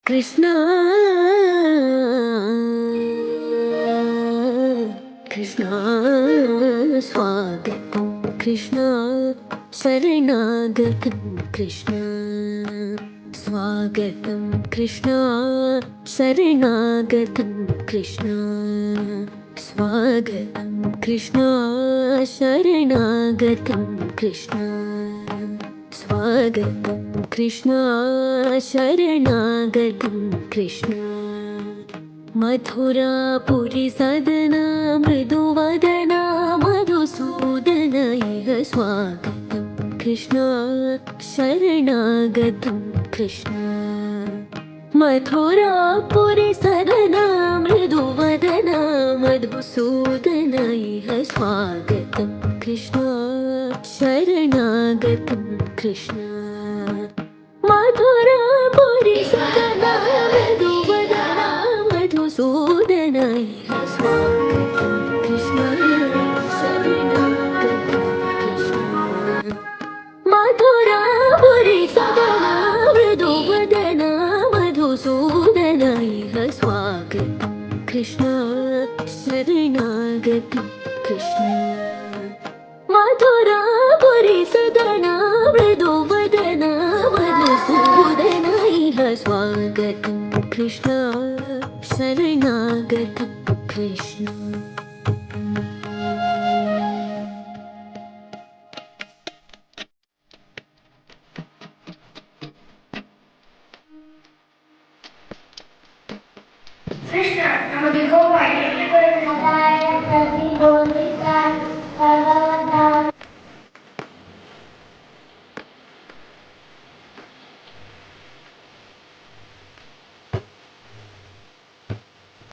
कृष्ण कृष्ण स्वागतं कृष्ण शरणागतं कृष्ण स्वागतं कृष्ण शरणागतं कृष्ण स्वागतं कृष्ण शरणागतं कृष्ण स्वागतं कृष्ण शरणागतं कृष्ण मथुरापुरी सदना मृदुवदना मधुसूदन इह स्वागतं कृष्ण शरणागतं कृष्ण मथुरापुरी सदना मृदुवदना मधुसूदन इह स्वागतं कृष्ण शरणागतं कृष्ण मधुरापुरी सदना मृदुवदना मधुसूदन इह स्वागतं कृष्ण शरणागतं कृष्ण मधुरापुरी सदना मृदुवदना मधुसूदन इह स्वागतं कृष्ण शरणागतं कृष्ण मथुरापुरी सदना मृदुवदना मधुसूदन इह स्वागतं कृष्ण शरणागतं कृष्ण Krishna, ನಮಗೆ ಗೋಪಾಲ